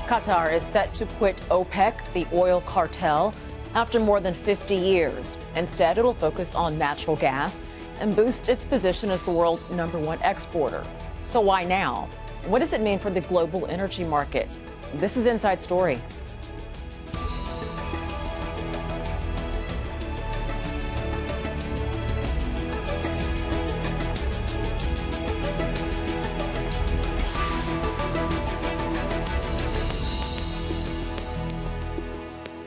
Qatar is set to quit OPEC, the oil cartel, after more than 50 years. Instead, it'll focus on natural gas and boost its position as the world's #1 exporter. So why now? What does it mean for the global energy market? This is Inside Story.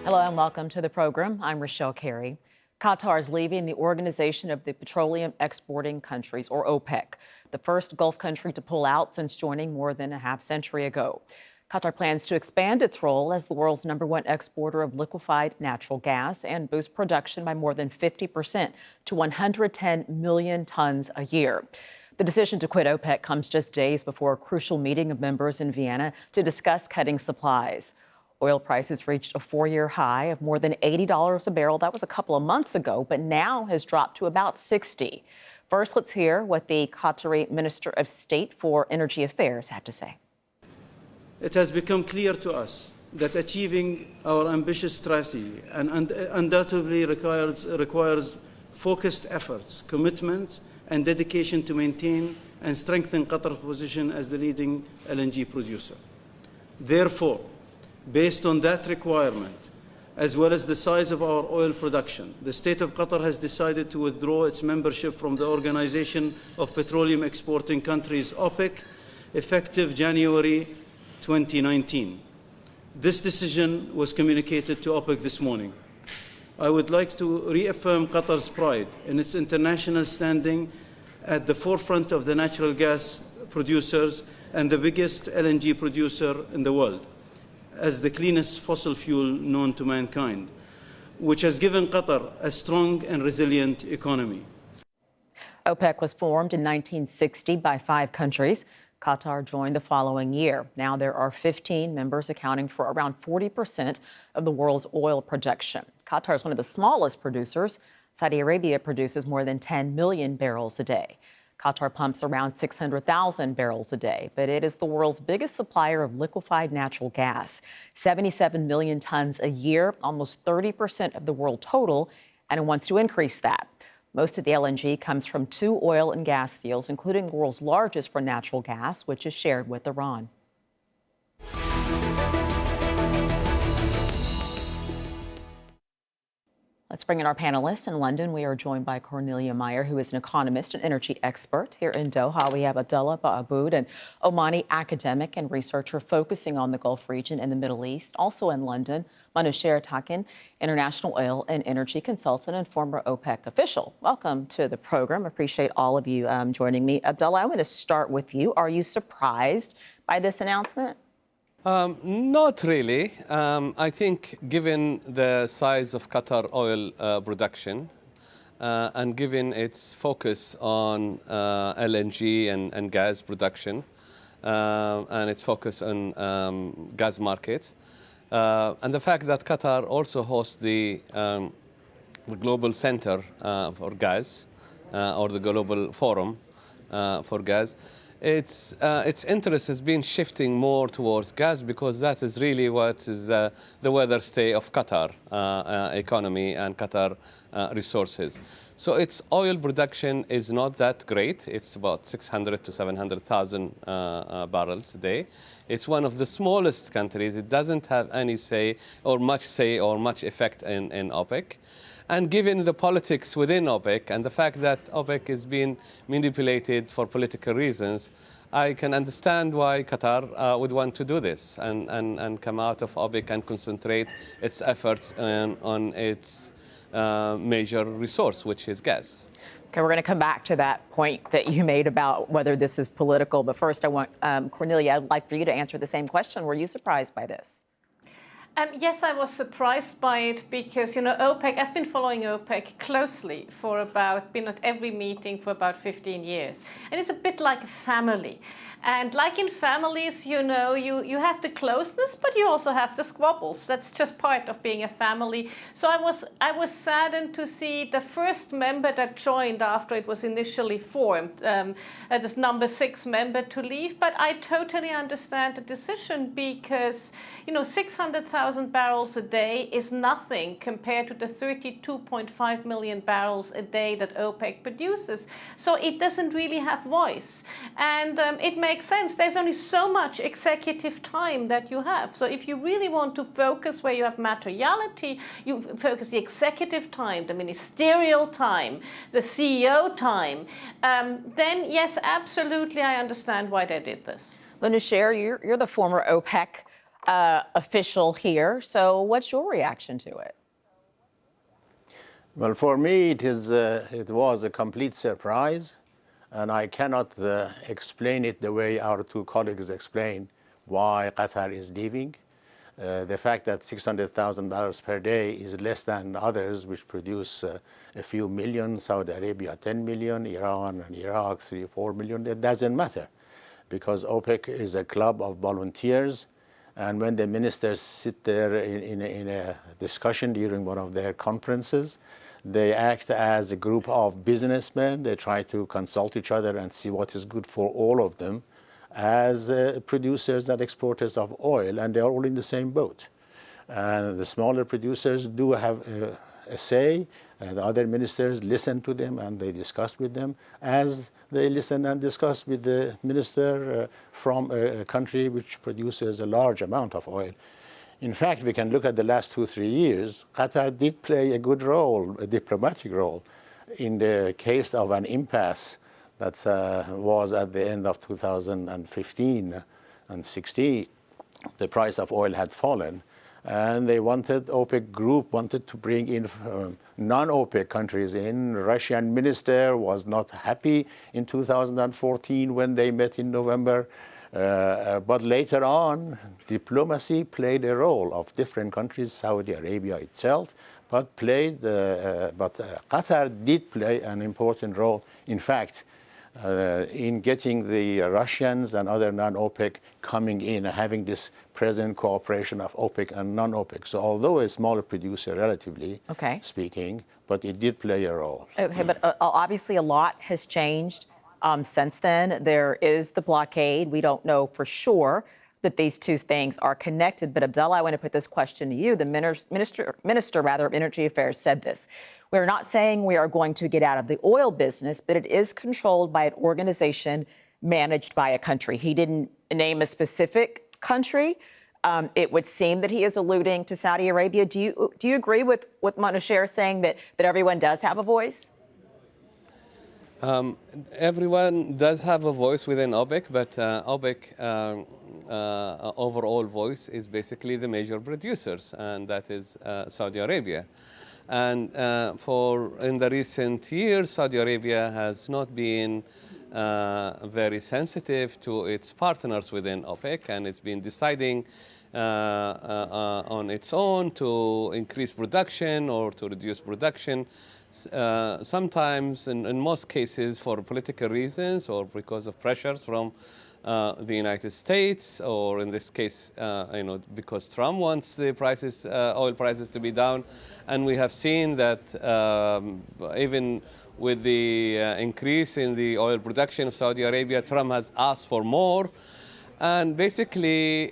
Hello and welcome to the program. I'm Richelle, Carey. Qatar is leaving the Organization of the Petroleum Exporting Countries, or OPEC, the first Gulf country to pull out since joining more than a half-century ago. Qatar plans to expand its role as the world's #1 exporter of liquefied natural gas and boost production by more than 50% to 110 million tons a year. The decision to quit OPEC comes just days before a crucial meeting of members in Vienna to discuss cutting supplies. Oil prices reached a 4-year high of more than $80 a barrel. That was a couple of months ago, but now has dropped to about 60. First, let's hear what the Qatari Minister of State for Energy Affairs had to say. It has become clear to us that achieving our ambitious strategy undoubtedly requires focused efforts, commitment, and dedication to maintain and strengthen Qatar's position as the leading LNG producer. Therefore, based on that requirement, as well as the size of our oil production, the State of Qatar has decided to withdraw its membership from the Organization of Petroleum Exporting Countries, OPEC, effective January 2019. This decision was communicated to OPEC this morning. I would like to reaffirm Qatar's pride in its international standing at the forefront of the natural gas producers and the biggest LNG producer in the world, as the cleanest fossil fuel known to mankind, which has given Qatar a strong and resilient economy. OPEC was formed in 1960 by 5 countries. Qatar joined the following year. Now there are 15 members accounting for around 40% of the world's oil production. Qatar is one of the smallest producers. Saudi Arabia produces more than 10 million barrels a day. Qatar pumps around 600,000 barrels a day, but it is the world's biggest supplier of liquefied natural gas, 77 million tons a year, almost 30% of the world total, and it wants to increase that. Most of the LNG comes from 2 oil and gas fields, including the world's largest for natural gas, which is shared with Iran. Let's bring in our panelists. In London, we are joined by Cornelia Meyer, who is an economist and energy expert. Here in Doha, we have Abdullah Baabood, an Omani academic and researcher focusing on the Gulf region and the Middle East. Also in London, Manouchehr Takin, international oil and energy consultant and former OPEC official. Welcome to the program. Appreciate all of you joining me. Abdullah, I want to start with you. Are you surprised by this announcement? Not really. I think given the size of Qatar oil production and given its focus on LNG and gas production and its focus on gas markets, and the fact that Qatar also hosts the global center for gas or the global forum for gas, its interest has been shifting more towards gas because that is really what is the weatherstay of Qatar economy and Qatar resources. So its oil production is not that great. It's about 600 to 700,000 barrels a day. It's one of the smallest countries. It doesn't have any say or much effect in OPEC. And given the politics within OPEC and the fact that OPEC is being manipulated for political reasons, I can understand why Qatar would want to do this and come out of OPEC and concentrate its efforts on its major resource, which is gas. Okay, we're going to come back to that point that you made about whether this is political. But first, I want, Cornelia, I'd like for you to answer the same question. Were you surprised by this? Yes, I was surprised by it because, OPEC, I've been following OPEC closely been at every meeting for about 15 years. And it's a bit like a family. And like in families, you have the closeness, but you also have the squabbles. That's just part of being a family. So I was saddened to see the first member that joined after it was initially formed, this number 6 member to leave. But I totally understand the decision because, 600,000 barrels a day is nothing compared to the 32.5 million barrels a day that OPEC produces. So it doesn't really have voice. And it makes sense. There's only so much executive time that you have. So if you really want to focus where you have materiality, you focus the executive time, the ministerial time, the CEO time, then yes, absolutely, I understand why they did this. Manouchehr, you're the former OPEC official here. So what's your reaction to it? Well, for me, it was a complete surprise, and I cannot explain it the way our two colleagues explained why Qatar is leaving. The fact that 600,000 barrels per day is less than others, which produce a few million, Saudi Arabia 10 million, Iran and Iraq 3 or 4 million, it doesn't matter, because OPEC is a club of volunteers. And when the ministers sit there in a discussion during one of their conferences, they act as a group of businessmen. They try to consult each other and see what is good for all of them as producers and exporters of oil, and they're all in the same boat. And the smaller producers do have a say, and the other ministers listen to them and they discuss with them as they listen and discuss with the minister from a country which produces a large amount of oil. In fact, we can look at the last 2-3 years. Qatar did play a good role, a diplomatic role, in the case of an impasse that was at the end of 2015 and 16. The price of oil had fallen, and OPEC group wanted to bring in non-OPEC countries in. Russian minister was not happy in 2014 when they met in November. But later on, diplomacy played a role of different countries, Saudi Arabia itself, but Qatar did play an important role. In fact, in getting the Russians and other non-OPEC coming in and having this present cooperation of OPEC and non-OPEC. So although a smaller producer, relatively speaking, but it did play a role. Okay, but obviously a lot has changed since then. There is the blockade. We don't know for sure that these two things are connected. But Abdullah, I want to put this question to you. The minister of Energy Affairs said this. We're not saying we are going to get out of the oil business, but it is controlled by an organization managed by a country. He didn't name a specific country. It would seem that he is alluding to Saudi Arabia. Do you agree with Manouchehr saying that everyone does have a voice? Everyone does have a voice within OPEC, but OPEC overall voice is basically the major producers, and that is Saudi Arabia. And in the recent years, Saudi Arabia has not been very sensitive to its partners within OPEC, and it's been deciding on its own to increase production or to reduce production. Sometimes, in most cases, for political reasons or because of pressures from the United States, or in this case, because Trump wants the oil prices to be down. And we have seen that even with the increase in the oil production of Saudi Arabia, Trump has asked for more. And basically,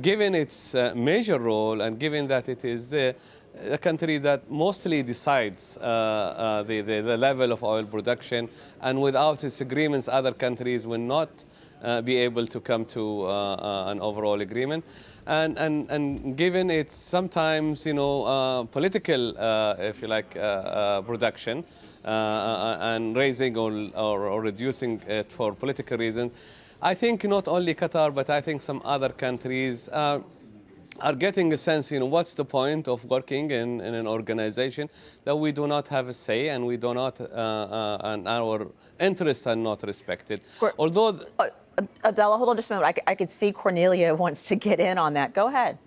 given its major role and given that it is a country that mostly decides the level of oil production, and without its agreements, other countries will not be able to come to an overall agreement. And given its sometimes, political, if you like, production and raising or reducing it for political reasons, I think not only Qatar, but I think some other countries are getting a sense, what's the point of working in an organization that we do not have a say and we do not, and our interests are not respected. Although... Abdullah, hold on just a moment. I could see Cornelia wants to get in on that. Go ahead.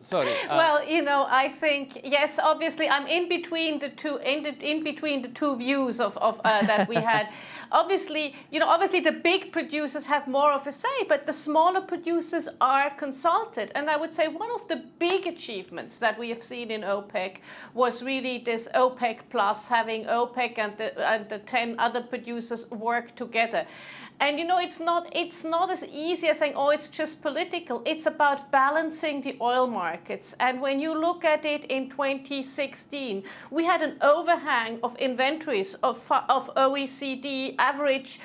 Sorry. Well, you know, I think yes. Obviously, I'm in between the two, in between the two views of that we had. Obviously, you know, obviously the big producers have more of a say, but the smaller producers are consulted. And I would say one of the big achievements that we have seen in OPEC was really this OPEC plus, having OPEC and the 10 other producers work together. And you know, it's not as easy as saying, oh, it's just political. It's about balancing the oil markets. And when you look at it in 2016, we had an overhang of inventories of OECD average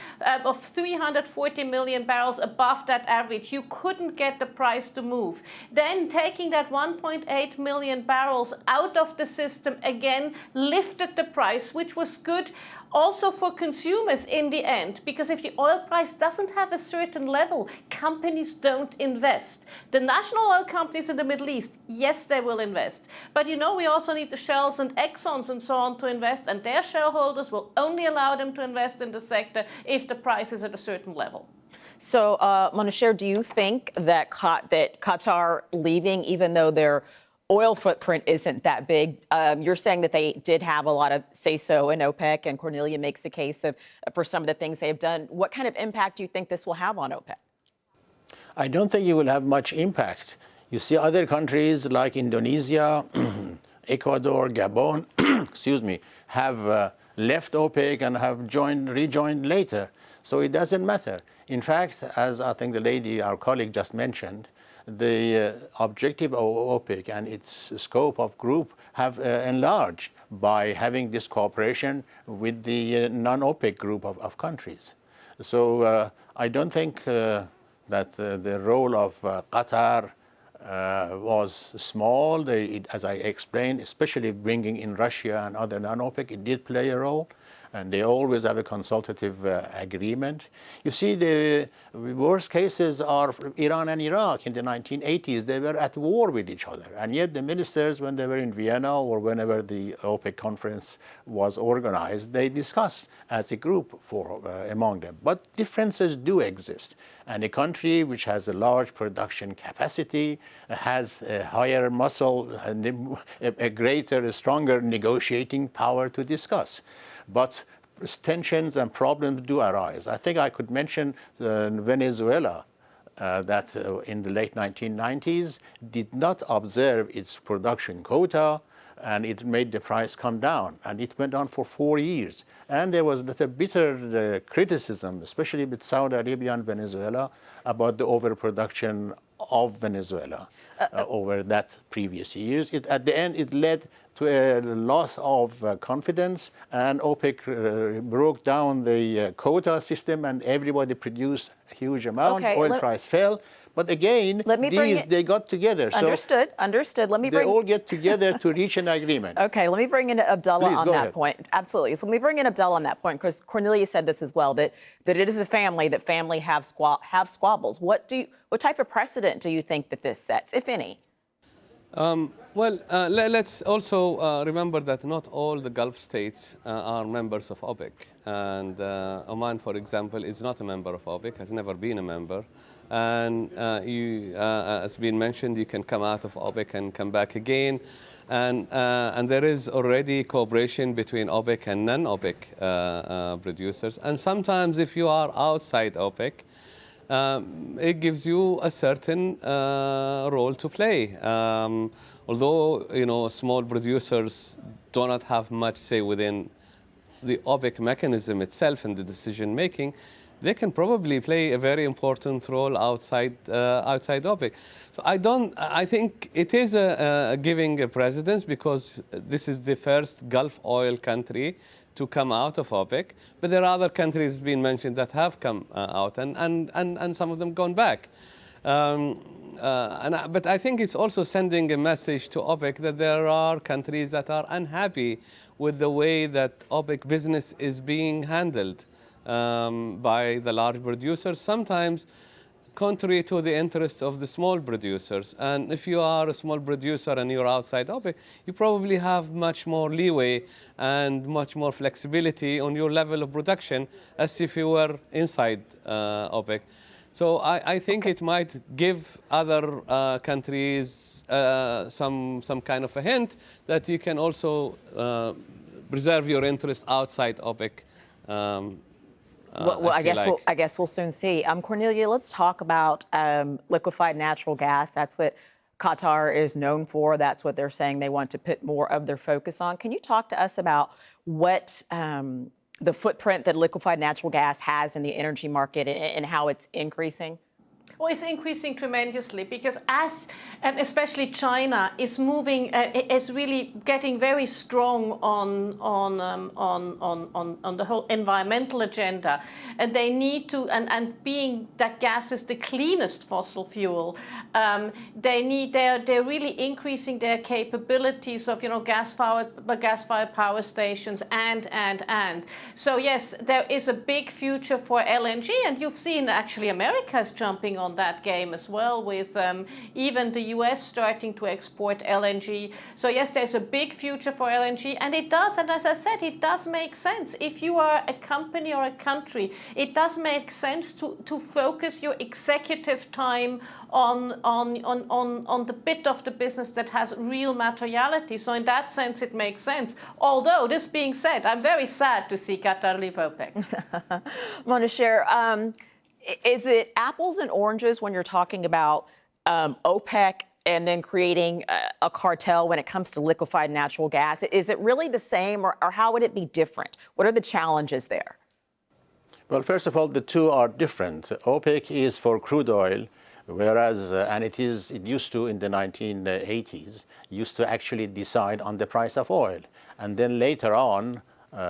of 340 million barrels above that average. You couldn't get the price to move. Then taking that 1.8 million barrels out of the system again lifted the price, which was good also for consumers in the end, because if the oil price doesn't have a certain level, companies don't invest. The national oil companies in the Middle East, yes, they will invest. But you know, we also need the Shells and Exxons and so on to invest, and their shareholders will only allow them to invest in the sector if the price is at a certain level. So, Manouchehr, do you think that Qatar leaving, even though their oil footprint isn't that big, you're saying that they did have a lot of say-so in OPEC, and Cornelia makes a case for some of the things they've done. What kind of impact do you think this will have on OPEC? I don't think it will have much impact. You see other countries like Indonesia, Ecuador, Gabon, excuse me, have left OPEC and have rejoined later. So it doesn't matter. In fact, as I think the lady, our colleague, just mentioned, the objective of OPEC and its scope of group have enlarged by having this cooperation with the non-OPEC group of countries. So I don't think that the role of Qatar was small. As I explained, especially bringing in Russia and other non-OPEC, it did play a role. And they always have a consultative agreement. You see, the worst cases are Iran and Iraq in the 1980s. They were at war with each other. And yet the ministers, when they were in Vienna or whenever the OPEC conference was organized, they discussed as a group among them. But differences do exist. And a country which has a large production capacity, has a higher muscle, a greater, a stronger negotiating power to discuss. But tensions and problems do arise. I think I could mention Venezuela, that in the late 1990s did not observe its production quota, and it made the price come down. And it went on for 4 years. And there was a bitter criticism, especially with Saudi Arabia and Venezuela, about the overproduction of Venezuela over that previous years. At the end, it led to a loss of confidence, and OPEC broke down the quota system, and everybody produced a huge amount. Okay, oil price fell. But again, they got together. Understood. They all get together to reach an agreement. Okay, let me bring in Abdullah on that ahead. point. Absolutely. So let me bring in Abdullah on that point, because Cornelia said this as well, that it is a family, that family have squabbles. What type of precedent do you think that this sets, if any? Let's also remember that not all the Gulf states are members of OPEC. And Oman, for example, is not a member of OPEC, has never been a member. And as been mentioned, you can come out of OPEC and come back again. And there is already cooperation between OPEC and non-OPEC producers. And sometimes if you are outside OPEC, it gives you a certain role to play. Although, you know, small producers do not have much say within the OPEC mechanism itself and the decision making, they can probably play a very important role outside OPEC. So I think it is giving a precedence, because this is the first Gulf oil country to come out of OPEC, but there are other countries being mentioned that have come out, and some of them gone back. But I think it's also sending a message to OPEC that there are countries that are unhappy with the way that OPEC business is being handled by the large producers, sometimes contrary to the interests of the small producers. And if you are a small producer and you're outside OPEC, you probably have much more leeway and much more flexibility on your level of production as if you were inside OPEC. So I think it might give other countries some kind of a hint that you can also preserve your interests outside OPEC. Well, I guess we'll soon see. Cornelia, let's talk about liquefied natural gas. That's what Qatar is known for. That's what they're saying they want to put more of their focus on. Can you talk to us about what the footprint that liquefied natural gas has in the energy market and how it's increasing? Well, it's increasing tremendously because especially China is moving, is really getting very strong on the whole environmental agenda, and they need to, and being that gas is the cleanest fossil fuel, they're really increasing their capabilities of gas-fired power stations and. So yes, there is a big future for LNG, and you've seen actually America is jumping on that game as well, with even the US starting to export LNG. So yes, there's a big future for LNG, and it does, and as I said, it does make sense. If you are a company or a country, it does make sense to focus your executive time on the bit of the business that has real materiality. So in that sense, it makes sense. Although, this being said, I'm very sad to see Qatar leave OPEC. Manouchehr, is it apples and oranges when you're talking about OPEC and then creating a cartel when it comes to liquefied natural gas? Is it really the same, or how would it be different? What are the challenges there? Well, first of all, the two are different. OPEC is for crude oil, whereas, and it used to in the 1980s, used to actually decide on the price of oil. And then later on,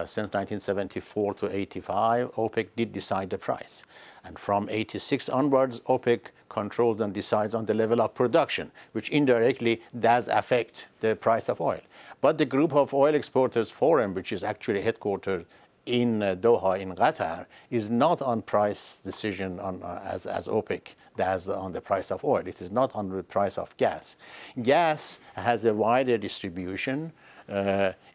since 1974 to 85, OPEC did decide the price. And from 86 onwards, OPEC controls and decides on the level of production, which indirectly does affect the price of oil. But the Group of Oil Exporters Forum, which is actually headquartered in Doha in Qatar, is not on price decision as OPEC does on the price of oil. It is not on the price of gas. Gas has a wider distribution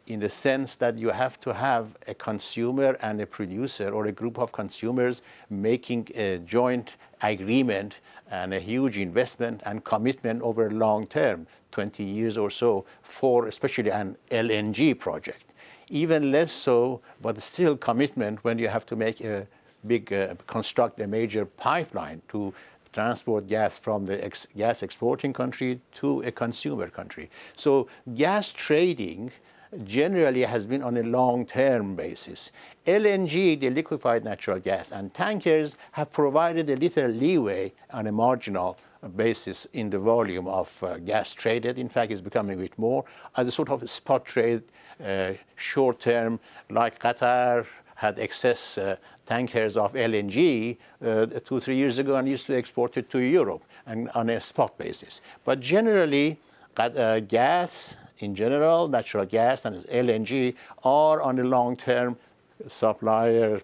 in the sense that you have to have a consumer and a producer, or a group of consumers, making a joint agreement and a huge investment and commitment over long term, 20 years or so, for especially an LNG project. Even less so, but still commitment when you have to make a big, construct a major pipeline to transport gas from the gas exporting country to a consumer country. So gas trading generally has been on a long-term basis. LNG, the liquefied natural gas, and tankers have provided a little leeway on a marginal basis in the volume of gas traded. In fact, it's becoming a bit more as a sort of spot trade, short-term, like Qatar had excess tankers of LNG 2-3 years ago and used to export it to Europe and on a spot basis. But generally, gas in general, natural gas and LNG are on a long-term supplier,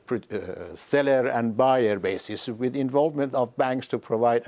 seller and buyer basis, with involvement of banks to provide,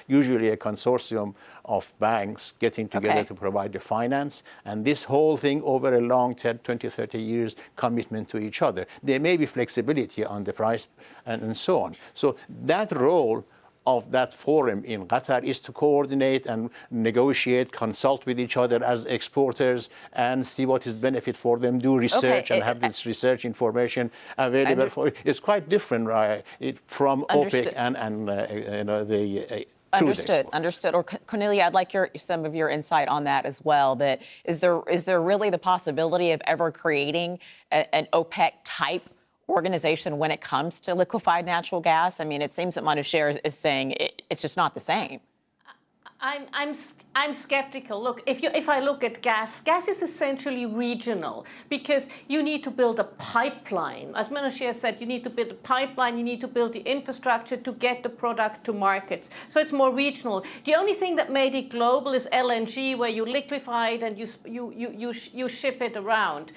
usually a consortium of banks getting together to provide the finance. And this whole thing over a long 10, 20, 30 years commitment to each other. There may be flexibility on the price and so on. So that role of that forum in Qatar is to coordinate and negotiate, consult with each other as exporters, and see what is benefit for them, do research and have this research information available for. It's quite different, right, from OPEC and the Understood. Or Cornelia, I'd like some of your insight on that as well. That is there really the possibility of ever creating an OPEC type organization when it comes to liquefied natural gas? I mean, it seems that Manouchehr is saying it's just not the same. I'm skeptical. Look, if I look at gas is essentially regional, because you need to build a pipeline. As Manouchehr said, you need to build a pipeline, you need to build the infrastructure to get the product to markets. So it's more regional. The only thing that made it global is LNG, where you liquefy it and you ship it around.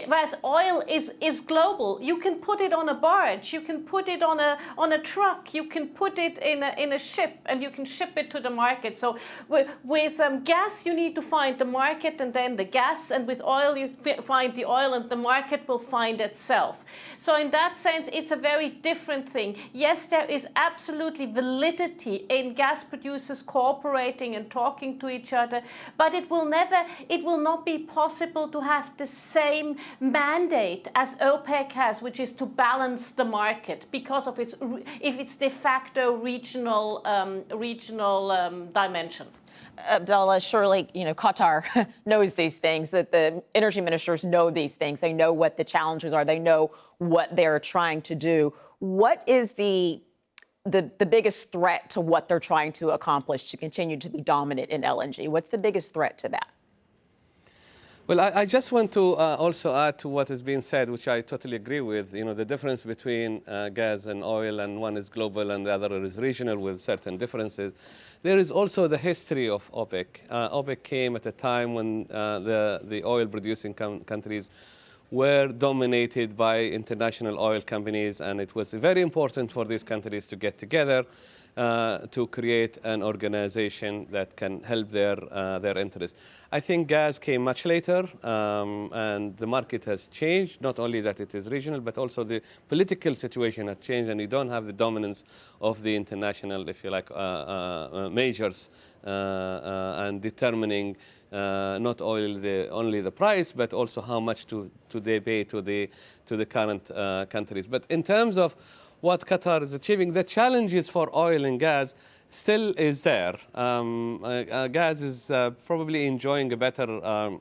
Whereas oil is global, you can put it on a barge, you can put it on a truck, you can put it in a ship, and you can ship it to the market. market. So with gas, you need to find the market and then the gas, and with oil, you find the oil and the market will find itself. So in that sense, it's a very different thing. Yes, there is absolutely validity in gas producers cooperating and talking to each other, but it will not be possible to have the same mandate as OPEC has, which is to balance the market because of its de facto regional dimension. Abdullah, surely, Qatar knows these things, that the energy ministers know these things. They know what the challenges are. They know what they're trying to do. What is the biggest threat to what they're trying to accomplish to continue to be dominant in LNG? What's the biggest threat to that? Well, I just want to also add to what has been said, which I totally agree with. The difference between gas and oil, and one is global and the other is regional with certain differences. There is also the history of OPEC. OPEC came at a time when the oil-producing countries were dominated by international oil companies, and it was very important for these countries to get together to create an organization that can help their interests. I think gas came much later, and the market has changed. Not only that it is regional, but also the political situation has changed, and you don't have the dominance of the international, if you like, majors and determining not only the price, but also how much to they pay to the current countries. But in terms of what Qatar is achieving, the challenges for oil and gas still is there. Gas is probably enjoying a better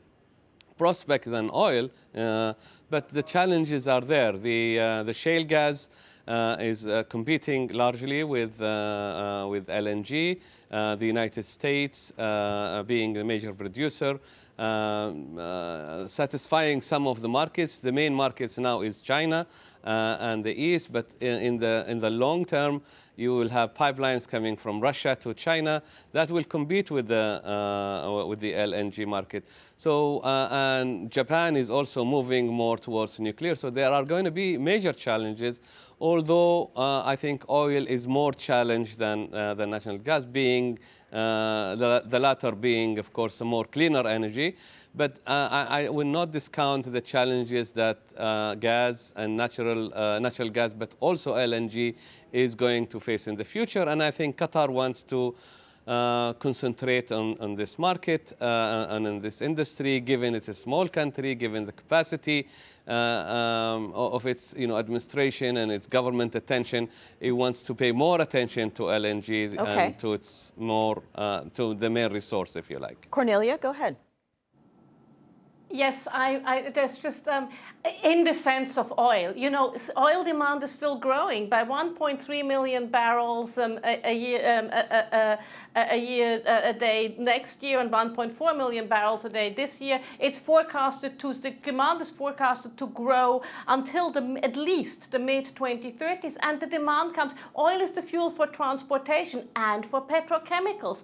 prospect than oil, but the challenges are there. The shale gas is competing largely with LNG. The United States being the major producer, satisfying some of the markets. The main markets now is China and the East, but in the long term, you will have pipelines coming from Russia to China that will compete with the LNG market. So and Japan is also moving more towards nuclear. So there are going to be major challenges. Although I think oil is more challenged than natural gas, being the latter being, of course, a more cleaner energy. But I will not discount the challenges that gas and natural gas, but also LNG is going to face in the future. And I think Qatar wants to concentrate on this market and in this industry, given it's a small country, given the capacity of its administration and its government attention. It wants to pay more attention to LNG and to its to the main resource, if you like. Cornelia, go ahead. Yes, there's just in defense of oil. Oil demand is still growing by 1.3 million barrels a day next year, and 1.4 million barrels a day this year. The demand is forecasted to grow until at least the mid-2030s, and the demand comes. Oil is the fuel for transportation and for petrochemicals.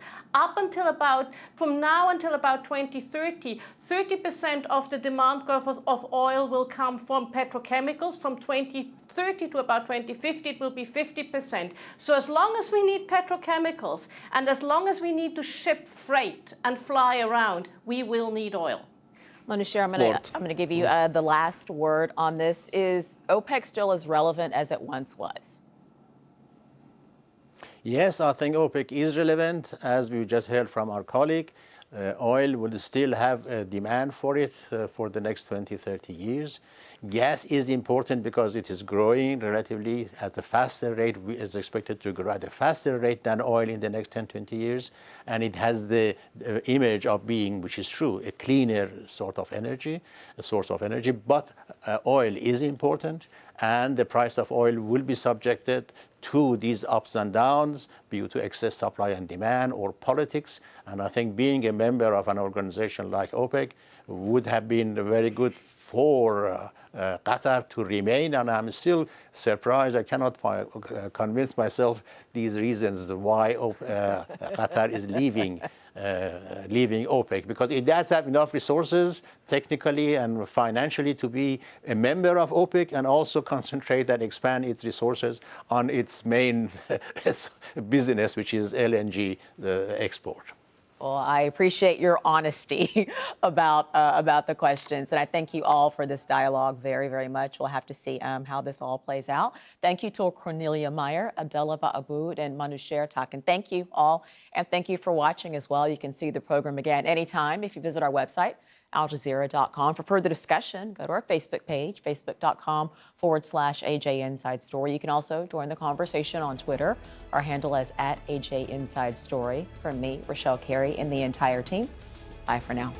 From now until about 2030, 30% of the demand growth of oil will come from petrochemicals. From 2030 to about 2050, it will be 50%. So as long as we need petrochemicals, and as long as we need to ship freight and fly around, we will need oil. Manouchehr, I'm going to give you the last word on this. Is OPEC still as relevant as it once was? Yes, I think OPEC is relevant. As we just heard from our colleague, oil will still have a demand for it for the next 20, 30 years. Gas is important because it is growing relatively at a faster rate. It's expected to grow at a faster rate than oil in the next 10, 20 years. And it has the image of being, which is true, a cleaner sort of energy, a source of energy. But oil is important, and the price of oil will be subjected to these ups and downs due to excess supply and demand or politics. And I think being a member of an organization like OPEC would have been very good for Qatar to remain. And I'm still surprised. I cannot convince myself these reasons why Qatar is leaving leaving OPEC, because it does have enough resources technically and financially to be a member of OPEC and also concentrate and expand its resources on its main business, which is LNG export. Well, I appreciate your honesty about the questions, and I thank you all for this dialogue very, very much. We'll have to see how this all plays out. Thank you to Cornelia Meyer, Abdullah Baabood, and Manouchehr Takin. Thank you all, and thank you for watching as well. You can see the program again anytime if you visit our website, aljazeera.com. For further discussion, go to our Facebook page, facebook.com/AJ Inside Story. You can also join the conversation on Twitter. Our handle is @AJ Inside Story. From me, Richelle, Carey, and the entire team. Bye for now.